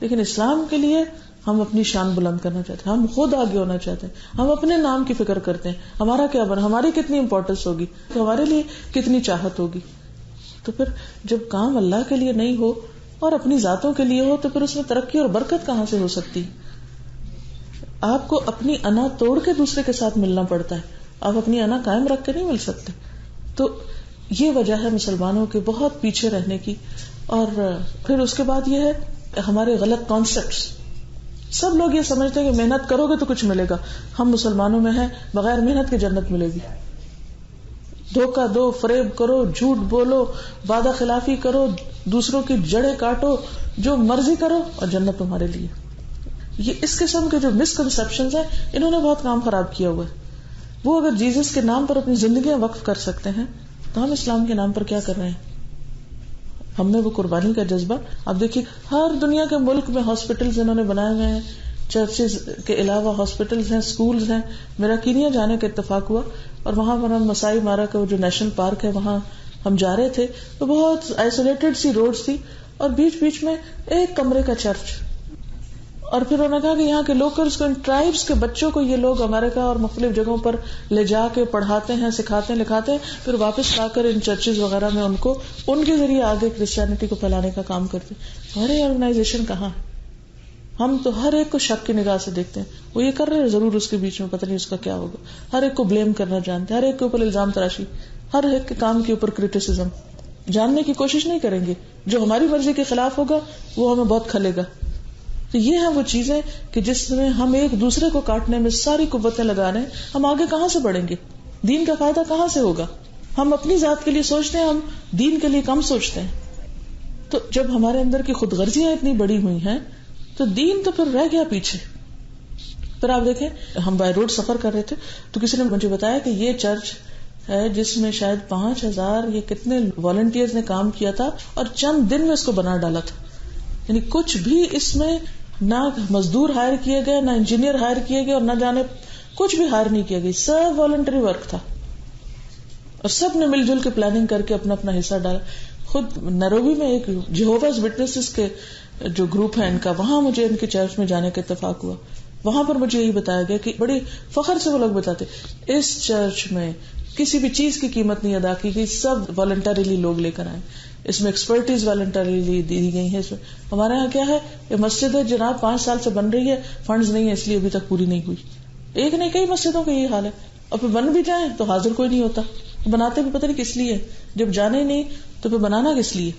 S1: لیکن اسلام کے لیے ہم اپنی شان بلند کرنا چاہتے ہیں, ہم خود آگے ہونا چاہتے ہیں, ہم اپنے نام کی فکر کرتے ہیں, ہمارا کیا بنا, ہماری کتنی امپورٹنس ہوگی, ہمارے لیے کتنی چاہت ہوگی. تو پھر جب کام اللہ کے لیے نہیں ہو اور اپنی ذاتوں کے لیے ہو تو پھر اس میں ترقی اور برکت کہاں سے ہو سکتی. آپ کو اپنی انا توڑ کے دوسرے کے ساتھ ملنا پڑتا ہے, آپ اپنی انا قائم رکھ کے نہیں مل سکتے. تو یہ وجہ ہے مسلمانوں کے بہت پیچھے رہنے کی. اور پھر اس کے بعد یہ ہے ہمارے غلط کانسیپٹس. سب لوگ یہ سمجھتے ہیں کہ محنت کرو گے تو کچھ ملے گا. ہم مسلمانوں میں ہیں بغیر محنت کے جنت ملے گی. دھوکہ دو, فریب کرو, جھوٹ بولو, وعدہ خلافی کرو, دوسروں کی جڑیں کاٹو, جو مرضی کرو اور جنت تمہارے لیے. یہ اس قسم کے جو مسکنسپشنز ہیں انہوں نے بہت کام خراب کیا ہوا ہے. وہ اگر جیزس کے نام پر اپنی زندگیاں وقف کر سکتے ہیں تو ہم اسلام کے نام پر کیا کر رہے ہیں. ہم نے وہ قربانی کا جذبہ, آپ دیکھیے ہر دنیا کے ملک میں ہاسپٹلز انہوں نے بنائے ہوئے ہیں, چرچز کے علاوہ ہاسپٹلز ہیں, سکولز ہیں. میرا کینیا جانے کا اتفاق ہوا اور وہاں پر ہم مسائی مارا کا جو نیشنل پارک ہے وہاں ہم جا رہے تھے تو بہت آئسولیٹڈ سی روڈ تھی اور بیچ بیچ میں ایک کمرے کا چرچ. اور پھر انہوں نے کہا کہ یہاں کے لوکلز کو, ان ٹرائبز کے بچوں کو یہ لوگ امریکہ اور مختلف جگہوں پر لے جا کے پڑھاتے ہیں, سکھاتے ہیں, لکھاتے ہیں, پھر واپس لا کر ان چرچز وغیرہ میں ان کو ان کے ذریعے آگے کرسچینٹی کو پھیلانے کا کام کرتے ہیں. ہماری آرگنائزیشن کہاں ہے؟ ہم تو ہر ایک کو شک کی نگاہ سے دیکھتے ہیں, وہ یہ کر رہے ہیں ضرور اس کے بیچ میں پتہ نہیں اس کا کیا ہوگا. ہر ایک کو بلیم کرنا جانتے ہیں, ہر ایک کے اوپر الزام تراشی, ہر ایک کے کام کے اوپر کریٹیسزم. جاننے کی کوشش نہیں کریں گے, جو ہماری مرضی کے خلاف ہوگا وہ ہمیں بہت کھلے گا. تو یہ ہیں وہ چیزیں کہ جس میں ہم ایک دوسرے کو کاٹنے میں ساری قوتیں لگا رہے ہیں. ہم آگے کہاں سے بڑھیں گے؟ دین کا فائدہ کہاں سے ہوگا؟ ہم اپنی ذات کے لیے سوچتے ہیں, ہم دین کے لیے کم سوچتے ہیں. تو جب ہمارے اندر کی خود غرضیاں اتنی بڑی ہوئی ہیں تو دین تو پھر رہ گیا پیچھے. پھر آپ دیکھیں, ہم بائی روڈ سفر کر رہے تھے تو کسی نے مجھے بتایا کہ یہ چرچ ہے جس میں شاید 5,000 یہ کتنے والنٹیئرز نے کام کیا تھا اور چند دن میں اس کو بنا ڈالا تھا. یعنی کچھ بھی اس میں نہ مزدور ہائر کیے گئے, نہ انجینئر ہائر کیے گئے, اور نہ جانے کچھ بھی ہائر نہیں کیا گیا, سب والنٹری ورک تھا. اور سب نے مل جل کے پلاننگ کر کے اپنا اپنا حصہ ڈالا. خود نیروبی میں ایک جہوواز وٹنسز کے جو گروپ ہے ان کا, وہاں مجھے ان کے چرچ میں جانے کا اتفاق ہوا. وہاں پر مجھے یہی بتایا گیا کہ بڑی فخر سے وہ لوگ بتاتے اس چرچ میں کسی بھی چیز کی قیمت نہیں ادا کی گئی, سب والنٹریلی لوگ لے کر آئے. اس میں ایکسپرٹیز والنٹریلی دی گئی ہے. ہمارے یہاں کیا ہے, یہ مسجد ہے جناب 5 سال سے بن رہی ہے, فنڈز نہیں ہے اس لیے ابھی تک پوری نہیں ہوئی. ایک نہیں کئی مسجدوں کا یہ حال ہے. اور پھر بن بھی جائیں تو حاضر کوئی نہیں ہوتا, بناتے بھی پتہ نہیں کس لیے, جب جانے نہیں تو پھر بنانا کس لیے.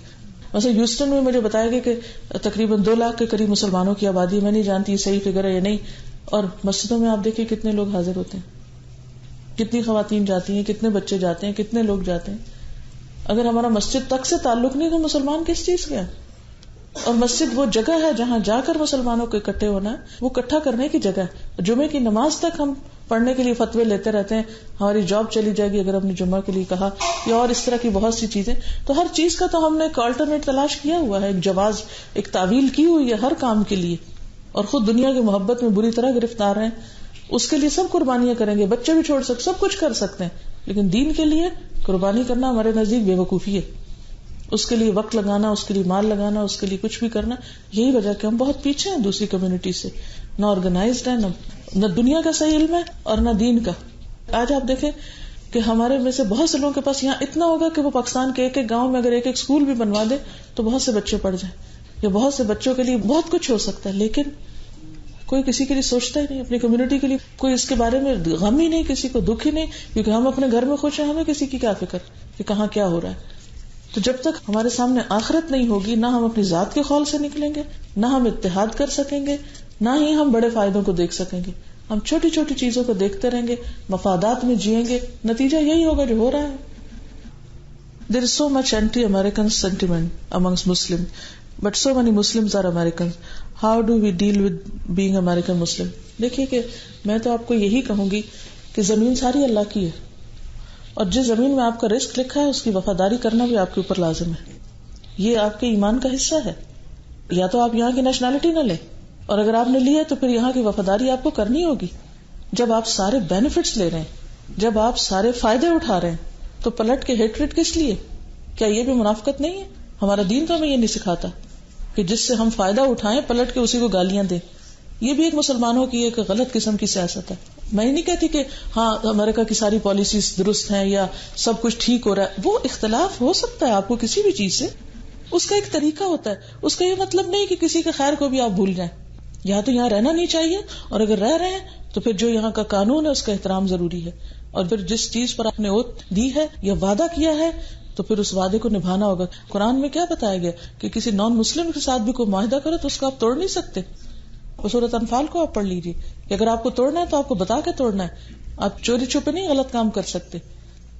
S1: ویسے ہیوسٹن میں مجھے بتایا گیا کہ تقریباً 2 لاکھ کے قریب مسلمانوں کی آبادی, میں نہیں جانتی یہ صحیح فگر ہے یا نہیں, اور مسجدوں میں آپ دیکھیں کتنے لوگ حاضر ہوتے ہیں, کتنی خواتین جاتی ہیں, کتنے بچے جاتے ہیں, کتنے لوگ جاتے ہیں. اگر ہمارا مسجد تک سے تعلق نہیں تو مسلمان کس چیز کے ہیں؟ اور مسجد وہ جگہ ہے جہاں جا کر مسلمانوں کو اکٹھے ہونا ہے, وہ اکٹھا کرنے کی جگہ ہے. جمعے کی نماز تک ہم پڑھنے کے لیے فتوے لیتے رہتے ہیں, ہماری جاب چلی جائے گی اگر ہم نے جمعہ کے لیے کہا, یا اور اس طرح کی بہت سی چیزیں. تو ہر چیز کا تو ہم نے ایک آلٹرنیٹ تلاش کیا ہوا ہے, ایک جواز, ایک تعویل کی ہوئی ہے ہر کام کے لیے. اور خود دنیا کی محبت میں بری طرح گرفتار ہیں, اس کے لیے سب قربانیاں کریں گے, بچے بھی چھوڑ سکتے, سب کچھ کر سکتے ہیں, لیکن دین کے لیے قربانی کرنا ہمارے نزدیک بے وقوفی ہے. اس کے لیے وقت لگانا, اس کے لیے مال لگانا, اس کے لیے کچھ بھی کرنا, یہی وجہ کہ ہم بہت پیچھے ہیں دوسری کمیونٹی سے. نہ آرگنائزڈ ہے, نہ دنیا کا صحیح علم ہے اور نہ دین کا. آج آپ دیکھیں کہ ہمارے میں سے بہت سے لوگوں کے پاس یہاں اتنا ہوگا کہ وہ پاکستان کے ایک ایک گاؤں میں اگر ایک ایک اسکول بھی بنوا دے تو بہت سے بچے پڑھ جائیں, یا بہت سے بچوں کے لیے بہت کچھ ہو سکتا ہے. لیکن کوئی کسی کے لیے سوچتا ہی نہیں, اپنی کمیونٹی کے لیے کوئی اس کے بارے میں غم ہی نہیں, کسی کو دکھ ہی نہیں, کیونکہ ہم اپنے گھر میں خوش ہیں, ہمیں کسی کی کیا فکر کہ کہاں کیا ہو رہا ہے. تو جب تک ہمارے سامنے آخرت نہیں ہوگی، نہ ہم اپنی ذات کے خول سے نکلیں گے، نہ ہم اتحاد کر سکیں گے، نہ ہی ہم بڑے فائدوں کو دیکھ سکیں گے. ہم چھوٹی چھوٹی چیزوں کو دیکھتے رہیں گے، مفادات میں جئیں گے، نتیجہ یہی ہوگا جو ہو رہا ہے. There is so much anti-American sentiment amongst Muslims, but so many Muslims are Americans. How do we deal with being American Muslim? دیکھیے کہ میں تو آپ کو یہی کہوں گی کہ زمین ساری اللہ کی ہے، اور جس زمین میں آپ کا رزق لکھا ہے اس کی وفاداری کرنا بھی آپ کے اوپر لازم ہے. یہ آپ کے ایمان کا حصہ ہے. یا تو آپ یہاں کی نیشنلٹی نہ لیں، اور اگر آپ نے لی ہے تو پھر یہاں کی وفاداری آپ کو کرنی ہوگی. جب آپ سارے بینیفٹس لے رہے ہیں، جب آپ سارے فائدے اٹھا رہے ہیں، تو پلٹ کے ہیٹریٹ کس لیے؟ کیا یہ بھی منافقت نہیں ہے؟ ہمارا دین تو ہمیں یہ نہیں سکھاتا کہ جس سے ہم فائدہ اٹھائیں پلٹ کے اسی کو گالیاں دیں. یہ بھی ایک مسلمانوں کی ایک غلط قسم کی سیاست ہے. میں نہیں کہتی کہ ہاں امریکہ کی ساری پالیسیز درست ہیں یا سب کچھ ٹھیک ہو رہا ہے. وہ اختلاف ہو سکتا ہے آپ کو کسی بھی چیز سے، اس کا ایک طریقہ ہوتا ہے. اس کا یہ مطلب نہیں کہ کسی کے خیر کو بھی آپ بھول جائیں. یہاں تو یہاں رہنا نہیں چاہیے، اور اگر رہ رہے ہیں تو پھر جو یہاں کا قانون ہے اس کا احترام ضروری ہے. اور پھر جس چیز پر آپ نے اوت دی ہے یا وعدہ کیا ہے تو پھر اس وعدے کو نبھانا ہوگا. قرآن میں کیا بتایا گیا کہ کسی نان مسلم کے ساتھ بھی کوئی معاہدہ کرو تو اس کو آپ توڑ نہیں سکتے. سورۃ انفال کو آپ پڑھ لیجیے کہ اگر آپ کو توڑنا ہے تو آپ کو بتا کے توڑنا ہے. آپ چوری چھپے نہیں غلط کام کر سکتے.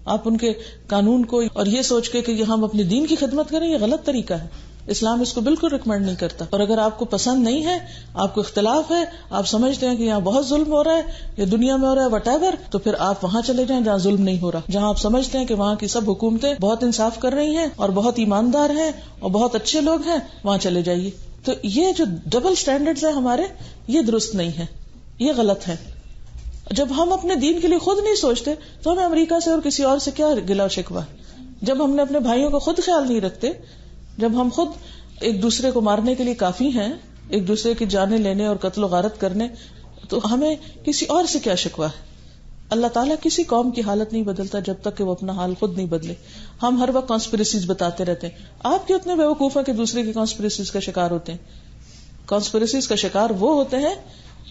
S1: آپ ان کے قانون کو اور یہ سوچ کے کہ ہم اپنے دین کی خدمت کریں، یہ غلط طریقہ ہے. اسلام اس کو بالکل ریکمینڈ نہیں کرتا. اور اگر آپ کو پسند نہیں ہے، آپ کو اختلاف ہے، آپ سمجھتے ہیں کہ یہاں بہت ظلم ہو رہا ہے یا دنیا میں ہو رہا ہے وٹ ایور، تو پھر آپ وہاں چلے جائیں جہاں ظلم نہیں ہو رہا، جہاں آپ سمجھتے ہیں کہ وہاں کی سب حکومتیں بہت انصاف کر رہی ہیں اور بہت ایماندار ہیں اور بہت اچھے لوگ ہیں، وہاں چلے جائیے. تو یہ جو ڈبل سٹینڈرڈز ہیں ہمارے، یہ درست نہیں ہے، یہ غلط ہے. جب ہم اپنے دین کے لیے خود نہیں سوچتے تو ہمیں امریکہ سے اور کسی اور سے کیا گلا و شکوہ. جب ہم نے اپنے بھائیوں کا خود خیال نہیں رکھتے، جب ہم خود ایک دوسرے کو مارنے کے لیے کافی ہیں، ایک دوسرے کی جانیں لینے اور قتل و غارت کرنے، تو ہمیں کسی اور سے کیا شکوہ ہے. اللہ تعالیٰ کسی قوم کی حالت نہیں بدلتا جب تک کہ وہ اپنا حال خود نہیں بدلے. ہم ہر وقت کانسپریسیز بتاتے رہتے ہیں. آپ کے اتنے بیوقوف ہیں کہ دوسرے کی کانسپریسیز کا شکار ہوتے ہیں. کانسپریسیز کا شکار وہ ہوتے ہیں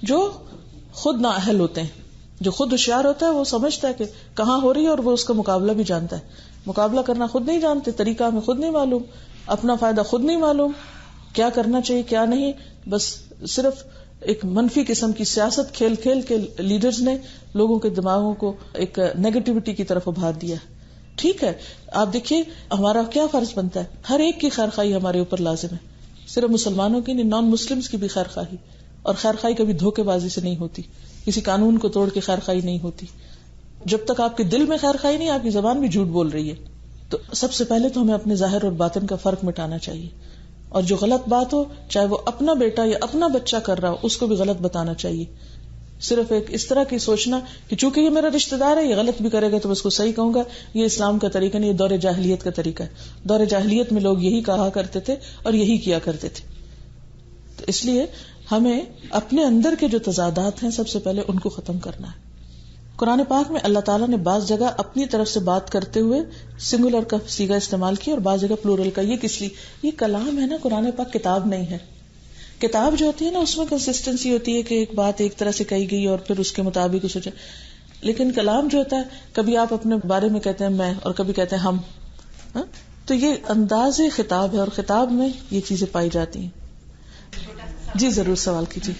S1: جو خود نااہل ہوتے ہیں. جو خود ہوشیار ہوتا ہے وہ سمجھتا ہے کہ کہاں ہو رہی ہے اور وہ اس کا مقابلہ بھی جانتا ہے. مقابلہ کرنا خود نہیں جانتے، طریقہ ہمیں خود نہیں معلوم، اپنا فائدہ خود نہیں معلوم، کیا کرنا چاہیے کیا نہیں. بس صرف ایک منفی قسم کی سیاست کھیل کھیل کے لیڈرز نے لوگوں کے دماغوں کو ایک نیگیٹیوٹی کی طرف ابھار دیا. ٹھیک ہے، آپ دیکھیے ہمارا کیا فرض بنتا ہے، ہر ایک کی خیر خواہی ہمارے اوپر لازم ہے. صرف مسلمانوں کی نہیں، نان مسلمز کی بھی خیر خواہی. اور خیر خواہی کبھی دھوکے بازی سے نہیں ہوتی، کسی قانون کو توڑ کے خیر خواہی نہیں ہوتی. جب تک آپ کے دل میں خیر خواہی نہیں، آپ کی زبان بھی جھوٹ بول رہی ہے. تو سب سے پہلے تو ہمیں اپنے ظاہر اور باطن کا فرق مٹانا چاہیے. اور جو غلط بات ہو، چاہے وہ اپنا بیٹا یا اپنا بچہ کر رہا ہو، اس کو بھی غلط بتانا چاہیے. صرف ایک اس طرح کی سوچنا کہ چونکہ یہ میرا رشتہ دار ہے، یہ غلط بھی کرے گا تو میں اس کو صحیح کہوں گا، یہ اسلام کا طریقہ نہیں، یہ دور جاہلیت کا طریقہ ہے. دور جاہلیت میں لوگ یہی کہا کرتے تھے اور یہی کیا کرتے تھے. تو اس لیے ہمیں اپنے اندر کے جو تضادات ہیں سب سے پہلے ان کو ختم کرنا ہے. قرآن پاک میں اللہ تعالیٰ نے بعض جگہ اپنی طرف سے بات کرتے ہوئے سنگولر کا صیغہ استعمال کیا اور بعض جگہ پلورل کا. یہ کس لیے؟ یہ کلام ہے نا، قرآن پاک کتاب نہیں ہے. کتاب جو ہوتی ہے نا اس میں کنسسٹنسی ہوتی ہے کہ ایک بات ایک طرح سے کہی گئی اور پھر اس کے مطابق سوچا. لیکن کلام جو ہوتا ہے کبھی آپ اپنے بارے میں کہتے ہیں میں اور کبھی کہتے ہیں ہم. تو یہ انداز خطاب ہے اور خطاب میں یہ چیزیں پائی جاتی ہیں. جی ضرور سوال کیجیے.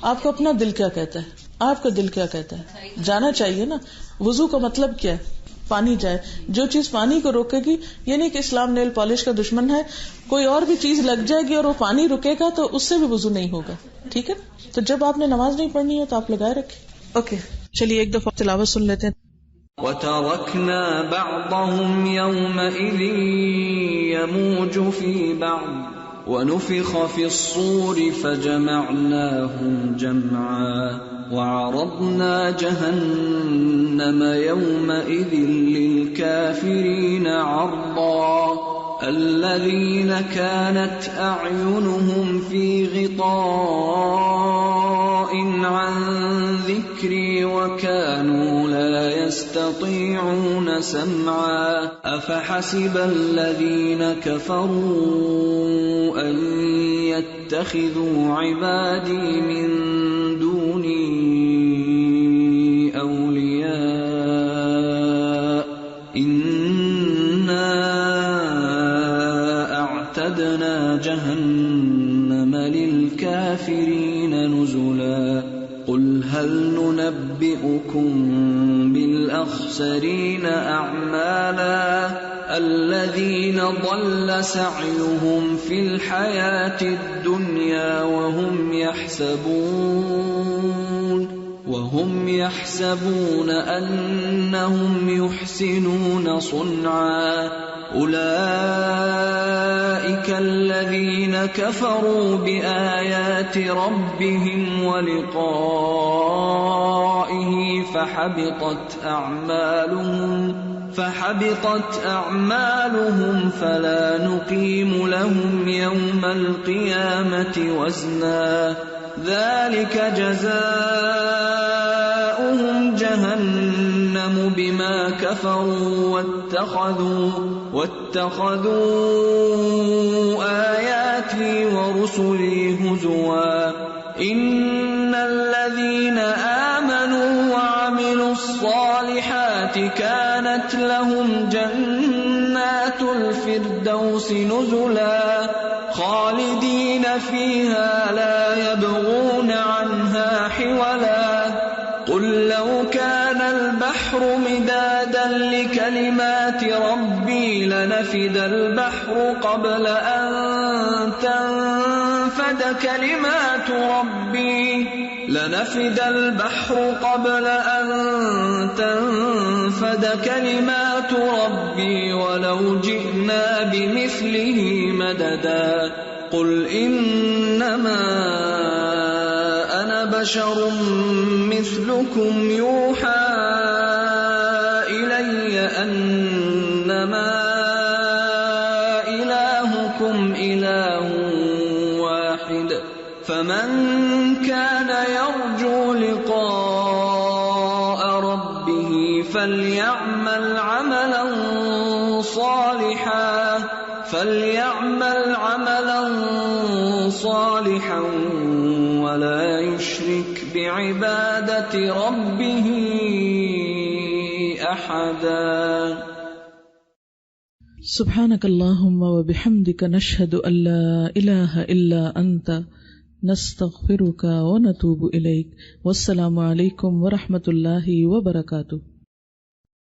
S1: آپ کو اپنا دل کیا کہتا ہے؟ آپ کا دل کیا کہتا ہے؟ جانا چاہیے نا. وضو کا مطلب کیا ہے؟ پانی جائے. جو چیز پانی کو روکے گی، یہ نہیں کہ اسلام نیل پالش کا دشمن ہے، کوئی اور بھی چیز لگ جائے گی اور وہ پانی رکے گا تو اس سے بھی وضو نہیں ہوگا. ٹھیک ہے، تو جب آپ نے نماز نہیں پڑھنی ہے تو آپ لگائے رکھیں. اوکے چلیے ایک دفعہ تلاوت سن لیتے ہیں.
S2: وَتَرَكْنَا بَعْضَهُمْ يَوْمَئِذٍ يَمُوجُ فِي بَعْضٍ وَنُفِخَ فِي الصُّورِ فَجَمَعْنَاهُمْ جَمْعًا وَعَرَضْنَا جَهَنَّمَ يَوْمَئِذٍ لِلْكَافِرِينَ عَرْضًا الَّذِينَ كَانَتْ أَعْيُنُهُمْ فِي غِطَاءٍ عَنْ ذِكْرِي وَكَانُوا لَا يَسْتَطِيعُونَ سَمْعًا أَفَحَسِبَ الَّذِينَ كَفَرُوا أَن يَتَّخِذُوا عِبَادِي مِن دُونِي أَوْلِيَاءَ إِنَّا جهنم للكافرين نزلا قل هل ننبئكم بالأخسرين أعمالا الذين ضل سعيهم في الحياة الدنيا وهم يحسبون أنهم يحسنون صنعا أولئك الذين كفروا بآيات ربهم ولقائه فحبطت أعمالهم فلا نقيم لهم يوم القيامة وزنا ذلك جزاؤهم جهنم بما كفروا واتخذوا آياتي ورسلي هزوا إن الذين آمنوا وعملوا الصالحات كانت لهم جنات الفردوس نزلا خالدين فيها لا يبغون عنها حولا قل لو كان البحر مدادا لكلمات ربي لنفد البحر قبل أن تنفد كلمات ربي ولو جئنا بمثله مددا قل إنما أنا بشر مثلكم يوحى إلي أنما إلهكم إله واحد فمن كان يرجو لقاء ربه فليعمل عملا صالحا ولا يشرك بعبادة ربه أحدا
S1: سبحانك اللهم وبحمدك نشهد أن لا إله إلا أنت نستغفرك ونتوب إليك والسلام عليكم ورحمة الله وبركاته.